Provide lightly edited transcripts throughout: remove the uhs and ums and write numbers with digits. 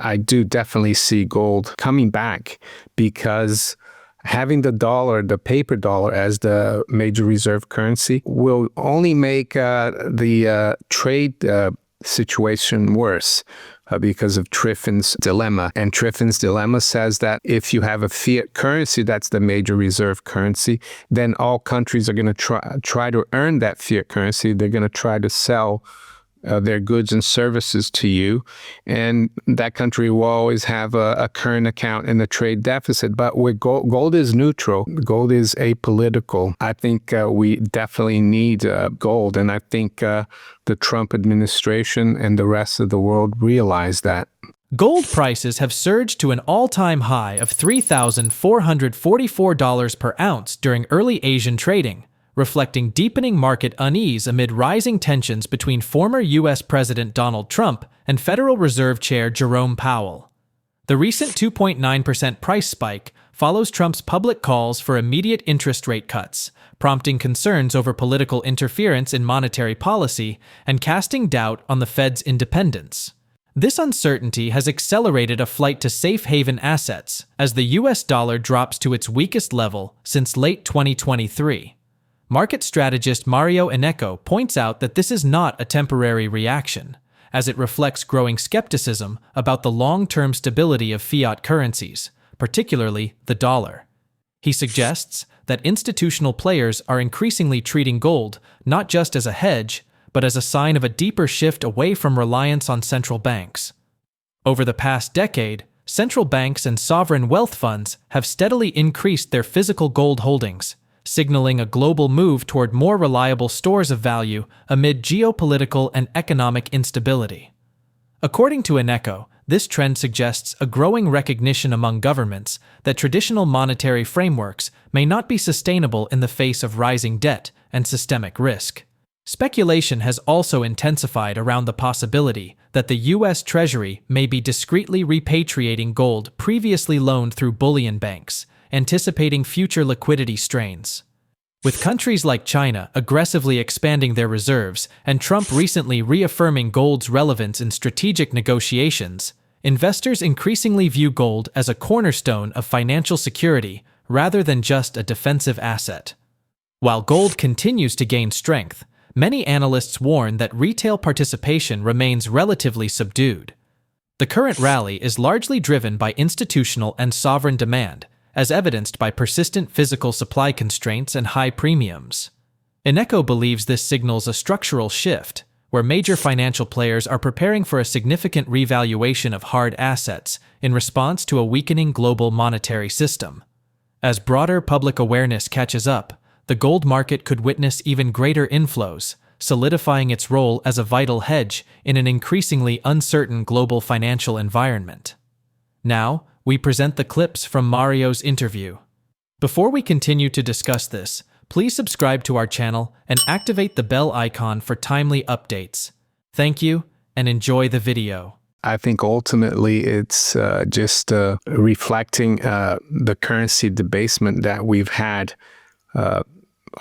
I do definitely see gold coming back because having the dollar, the paper dollar, as the major reserve currency will only make the trade situation worse because of Triffin's dilemma. And Triffin's dilemma says that if you have a fiat currency that's the major reserve currency, then all countries are going to try to earn that fiat currency. They're going to try to sell their goods and services to you, and that country will always have a current account in the trade deficit. But with gold is neutral. Gold is apolitical. I think we definitely need gold, and I think the Trump administration and the rest of the world realize that. Gold prices have surged to an all-time high of $3,444 per ounce during early Asian trading, reflecting deepening market unease amid rising tensions between former U.S. President Donald Trump and Federal Reserve Chair Jerome Powell. The recent 2.9% price spike follows Trump's public calls for immediate interest rate cuts, prompting concerns over political interference in monetary policy and casting doubt on the Fed's independence. This uncertainty has accelerated a flight to safe haven assets as the U.S. dollar drops to its weakest level since late 2023. Market strategist Mario Innecco points out that this is not a temporary reaction, as it reflects growing skepticism about the long-term stability of fiat currencies, particularly the dollar. He suggests that institutional players are increasingly treating gold not just as a hedge, but as a sign of a deeper shift away from reliance on central banks. Over the past decade, central banks and sovereign wealth funds have steadily increased their physical gold holdings, signaling a global move toward more reliable stores of value amid geopolitical and economic instability. According to Innecco, this trend suggests a growing recognition among governments that traditional monetary frameworks may not be sustainable in the face of rising debt and systemic risk. Speculation has also intensified around the possibility that the U.S. Treasury may be discreetly repatriating gold previously loaned through bullion banks, anticipating future liquidity strains. With countries like China aggressively expanding their reserves and Trump recently reaffirming gold's relevance in strategic negotiations, investors increasingly view gold as a cornerstone of financial security rather than just a defensive asset. While gold continues to gain strength, many analysts warn that retail participation remains relatively subdued. The current rally is largely driven by institutional and sovereign demand, as evidenced by persistent physical supply constraints and high premiums. Innecco believes this signals a structural shift, where major financial players are preparing for a significant revaluation of hard assets in response to a weakening global monetary system. As broader public awareness catches up, the gold market could witness even greater inflows, solidifying its role as a vital hedge in an increasingly uncertain global financial environment. Now, we present the clips from Mario's interview. Before we continue to discuss this, please subscribe to our channel and activate the bell icon for timely updates. Thank you, and enjoy the video. I think ultimately it's just reflecting the currency debasement that we've had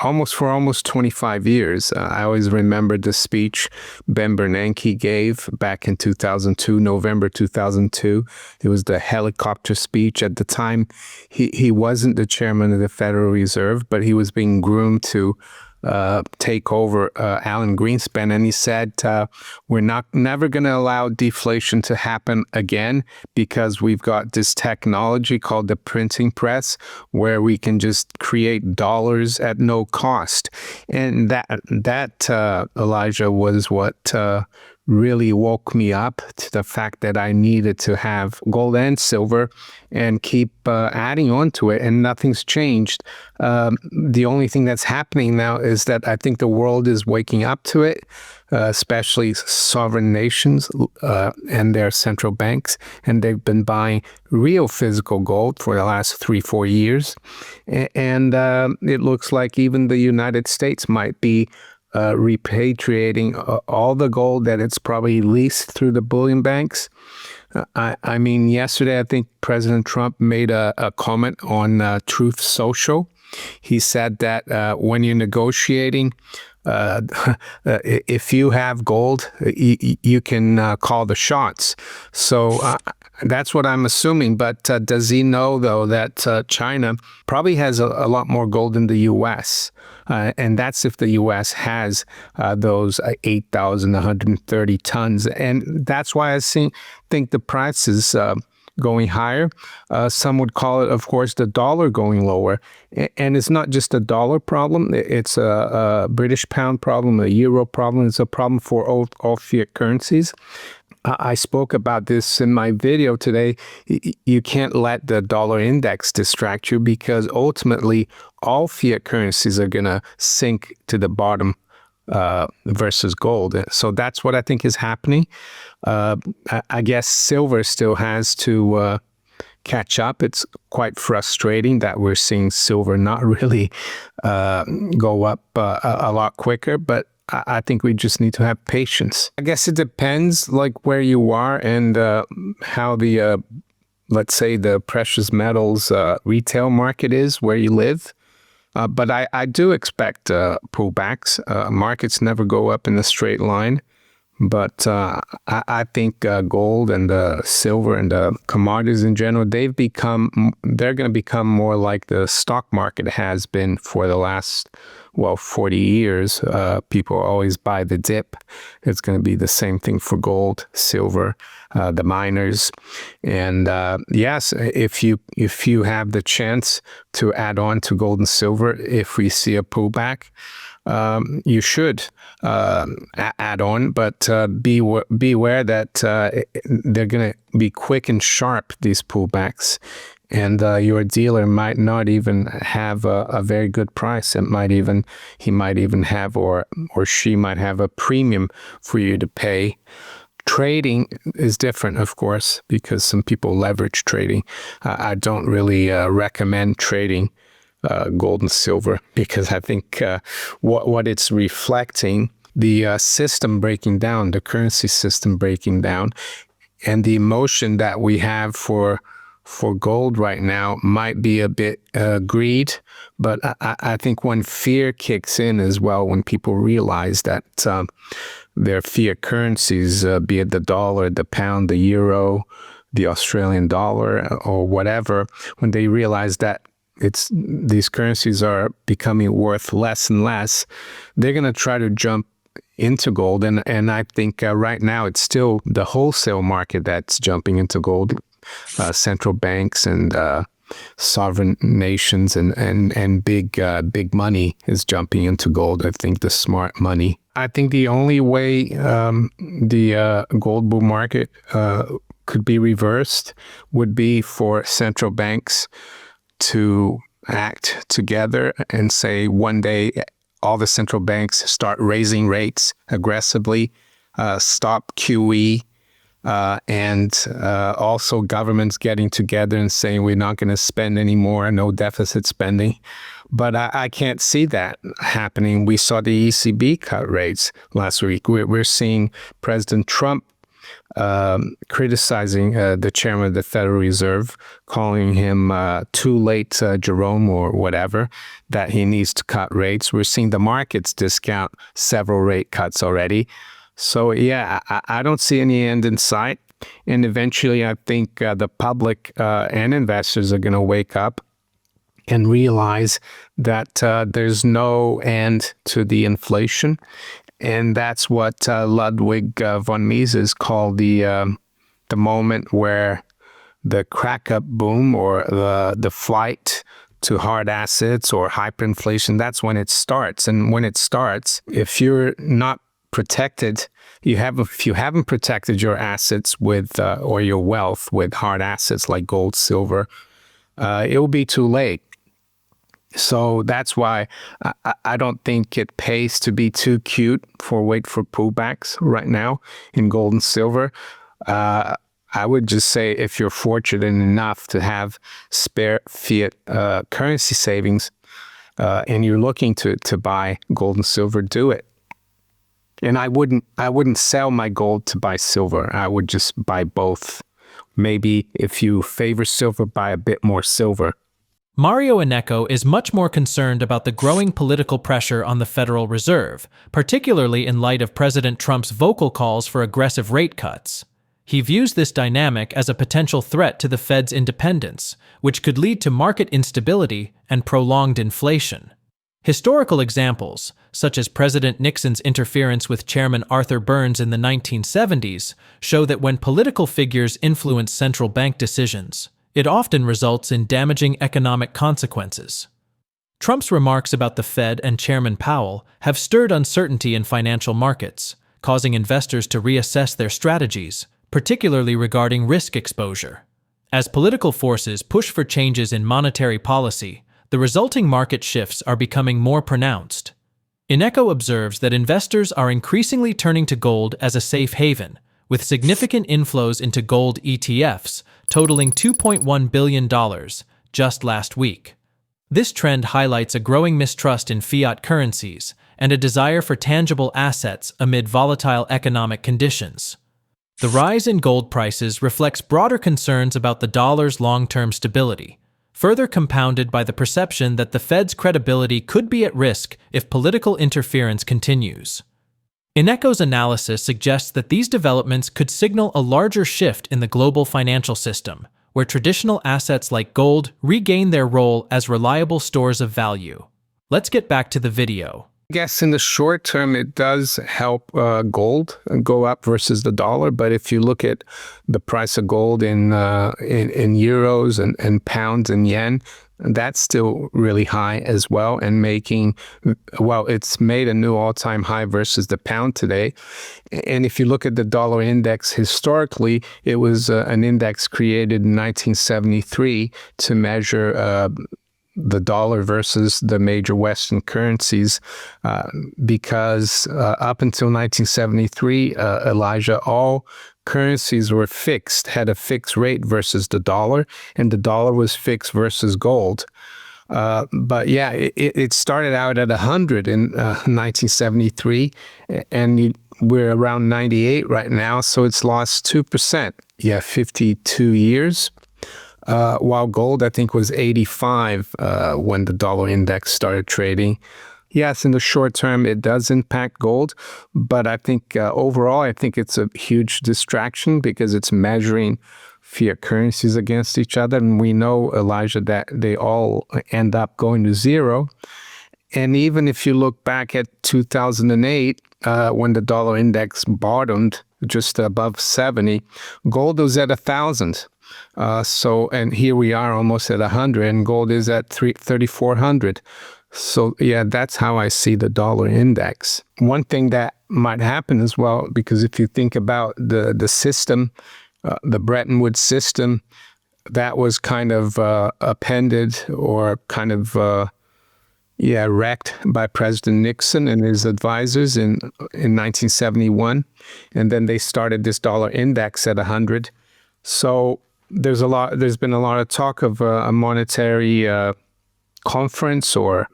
almost 25 years. I always remember the speech Ben Bernanke gave back in 2002, November 2002. It was the helicopter speech. At the time, he wasn't the chairman of the Federal Reserve, but he was being groomed to take over Alan Greenspan, and he said we're never going to allow deflation to happen again because we've got this technology called the printing press where we can just create dollars at no cost. And that Elijah, was what really woke me up to the fact that I needed to have gold and silver and keep adding on to it, and nothing's changed. The only thing that's happening now is that I think the world is waking up to it, especially sovereign nations and their central banks, and they've been buying real physical gold for the last 3-4 years. And it looks like even the United States might be repatriating all the gold that it's probably leased through the bullion banks. I mean, yesterday I think President Trump made a comment on Truth Social. He said that when you're negotiating, if you have gold, you can call the shots. So That's what I'm assuming. But does he know, though, that China probably has a lot more gold than the U.S.? And that's if the U.S. has those 8,130 tons. And that's why think the price is going higher. Some would call it, of course, the dollar going lower. And it's not just a dollar problem. It's a British pound problem, a euro problem. It's a problem for all fiat currencies. I spoke about this in my video today. You can't let the dollar index distract you, because ultimately all fiat currencies are going to sink to the bottom versus gold. So that's what I think is happening. I guess silver still has to catch up. It's quite frustrating that we're seeing silver not really go up a lot quicker, but I think we just need to have patience. I guess it depends like where you are and how the, let's say, the precious metals retail market is where you live. But I do expect pullbacks. Markets never go up in a straight line. But I think gold and silver and commodities in general, they're going to become more like the stock market has been for the last, 40 years. People always buy the dip. It's going to be the same thing for gold, silver, the miners. And yes, if you have the chance to add on to gold and silver, if we see a pullback, you should add on, but beware that they're going to be quick and sharp, these pullbacks, and your dealer might not even have a very good price. He might even have, or she might have, a premium for you to pay. Trading is different, of course, because some people leverage trading. I don't really recommend trading gold and silver, because I think what it's reflecting, the system breaking down, the currency system breaking down, and the emotion that we have for gold right now might be a bit greed. But I think when fear kicks in as well, when people realize that their fiat currencies, be it the dollar, the pound, the euro, the Australian dollar, or whatever, when they realize that these currencies are becoming worth less and less, they're going to try to jump into gold. And I think right now it's still the wholesale market that's jumping into gold. Central banks and sovereign nations and big money is jumping into gold. I think the smart money. I think the only way the gold bull market could be reversed would be for central banks to act together and say one day all the central banks start raising rates aggressively, stop QE, and also governments getting together and saying we're not going to spend anymore, no deficit spending. But I can't see that happening. We saw the ECB cut rates last week. We're seeing President Trump criticizing the chairman of the Federal Reserve, calling him too late, Jerome, or whatever, that he needs to cut rates. We're seeing the markets discount several rate cuts already. So yeah, I don't see any end in sight. And eventually I think the public and investors are going to wake up and realize that there's no end to the inflation. And that's what Ludwig von Mises called the moment where the crack-up boom, or the flight to hard assets or hyperinflation, that's when it starts. And when it starts, if you're not protected, if you haven't protected your assets with or your wealth with hard assets like gold, silver, it will be too late. So that's why I don't think it pays to be too cute wait for pullbacks right now in gold and silver. I would just say, if you're fortunate enough to have spare fiat currency savings and you're looking to buy gold and silver, do it. And I wouldn't sell my gold to buy silver. I would just buy both. Maybe if you favor silver, buy a bit more silver. Mario Innecco is much more concerned about the growing political pressure on the Federal Reserve, particularly in light of President Trump's vocal calls for aggressive rate cuts. He views this dynamic as a potential threat to the Fed's independence, which could lead to market instability and prolonged inflation. Historical examples, such as President Nixon's interference with Chairman Arthur Burns in the 1970s, show that when political figures influence central bank decisions, it often results in damaging economic consequences. Trump's remarks about the Fed and Chairman Powell have stirred uncertainty in financial markets, causing investors to reassess their strategies, particularly regarding risk exposure. As political forces push for changes in monetary policy, the resulting market shifts are becoming more pronounced. Innecco observes that investors are increasingly turning to gold as a safe haven, with significant inflows into gold ETFs totaling $2.1 billion just last week. This trend highlights a growing mistrust in fiat currencies and a desire for tangible assets amid volatile economic conditions. The rise in gold prices reflects broader concerns about the dollar's long-term stability, further compounded by the perception that the Fed's credibility could be at risk if political interference continues. Innecco's analysis suggests that these developments could signal a larger shift in the global financial system, where traditional assets like gold regain their role as reliable stores of value. Let's get back to the video. I guess in the short term, it does help gold go up versus the dollar. But if you look at the price of gold in euros and pounds and yen, that's still really high as well, and it's made a new all-time high versus the pound today. And if you look at the dollar index historically, it was an index created in 1973 to measure the dollar versus the major Western currencies, because up until 1973, Elijah, all currencies were fixed, had a fixed rate versus the dollar, and the dollar was fixed versus gold. But yeah, it started out at 100 in 1973, and we're around 98 right now, so it's lost 2%. Yeah, 52 years. While gold, I think, was 85 when the dollar index started trading. Yes, in the short term, it does impact gold, but I think overall, I think it's a huge distraction because it's measuring fiat currencies against each other. And we know, Elijah, that they all end up going to zero. And even if you look back at 2008, when the dollar index bottomed just above 70, gold was at 1,000. And here we are almost at 100, and gold is at 3,400. So yeah, that's how I see the dollar index. One thing that might happen as well, because if you think about the system, the Bretton Woods system, that was kind of appended or kind of wrecked by President Nixon and his advisors in 1971, and then they started this dollar index at 100. So there's been a lot of talk of a monetary conference or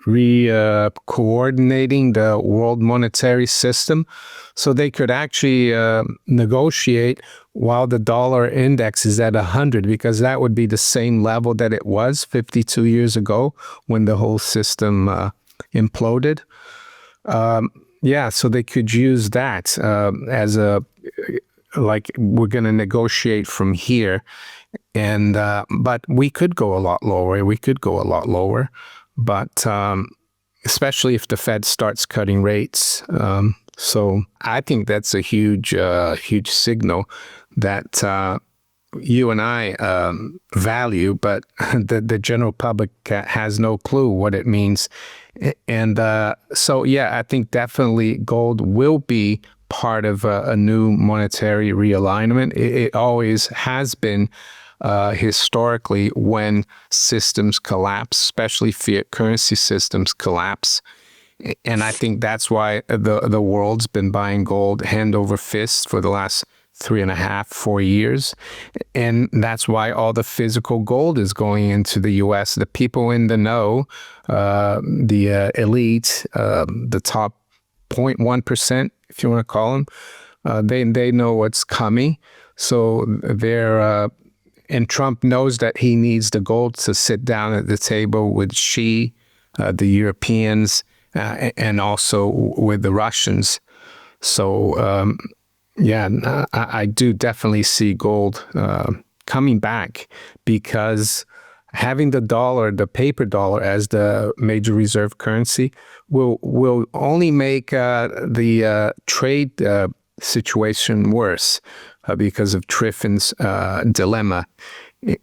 coordinating the world monetary system, so they could actually negotiate while the dollar index is at 100, because that would be the same level that it was 52 years ago when the whole system imploded. So they could use that as like, we're going to negotiate from here. And but we could go a lot lower. But especially if the Fed starts cutting rates. So I think that's a huge signal that you and I value, but the general public has no clue what it means. And so, yeah, I think definitely gold will be part of a new monetary realignment. It always has been historically when systems collapse, especially fiat currency systems collapse. And I think that's why the world's been buying gold hand over fist for the last 3.5, 4 years. And that's why all the physical gold is going into the U.S. The people in the know, the elite, the top 0.1%, if you want to call them, they know what's coming. So and Trump knows that he needs the gold to sit down at the table with Xi, the Europeans, and also with the Russians. So Yeah, I do definitely see gold coming back because having the dollar, the paper dollar, as the major reserve currency will only make the trade situation worse because of Triffin's dilemma.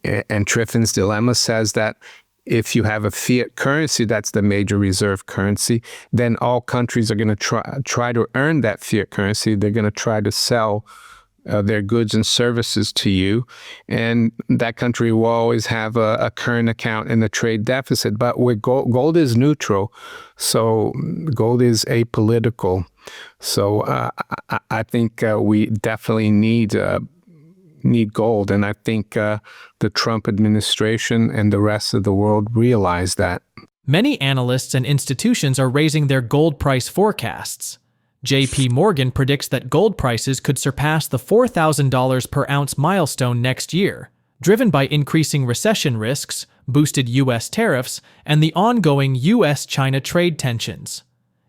And Triffin's dilemma says that if you have a fiat currency that's the major reserve currency, then all countries are going to try to earn that fiat currency. They're going to try to sell their goods and services to you, and that country will always have a current account in the trade deficit. But with gold is neutral, so gold is apolitical. So I think we definitely need gold. And I think the Trump administration and the rest of the world realize that. Many analysts and institutions are raising their gold price forecasts. J.P. Morgan predicts that gold prices could surpass the $4,000 per ounce milestone next year, driven by increasing recession risks, boosted U.S. tariffs, and the ongoing U.S.-China trade tensions.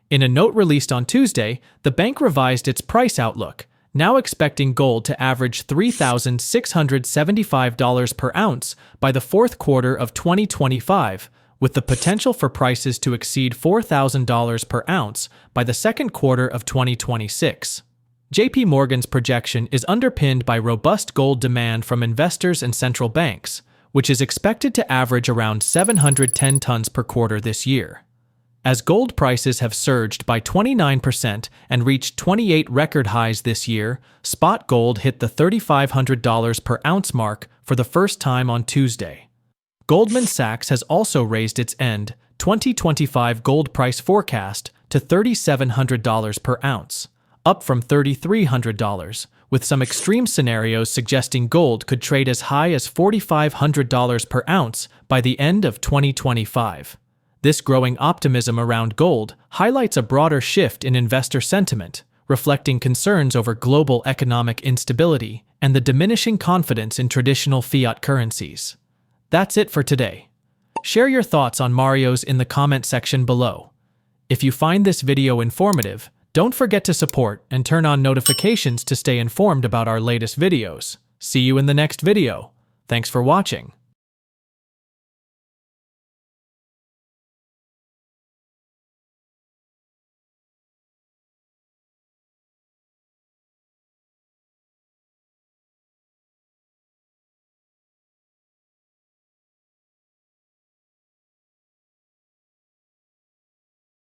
In a note released on Tuesday, the bank revised its price outlook, now expecting gold to average $3,675 per ounce by the fourth quarter of 2025, with the potential for prices to exceed $4,000 per ounce by the second quarter of 2026. JP Morgan's projection is underpinned by robust gold demand from investors and central banks, which is expected to average around 710 tons per quarter this year. As gold prices have surged by 29% and reached 28 record highs this year, spot gold hit the $3,500 per ounce mark for the first time on Tuesday. Goldman Sachs has also raised its end 2025 gold price forecast to $3,700 per ounce, up from $3,300, with some extreme scenarios suggesting gold could trade as high as $4,500 per ounce by the end of 2025. This growing optimism around gold highlights a broader shift in investor sentiment, reflecting concerns over global economic instability and the diminishing confidence in traditional fiat currencies. That's it for today. Share your thoughts on Mario's in the comment section below. If you find this video informative, don't forget to support and turn on notifications to stay informed about our latest videos. See you in the next video. Thanks for watching.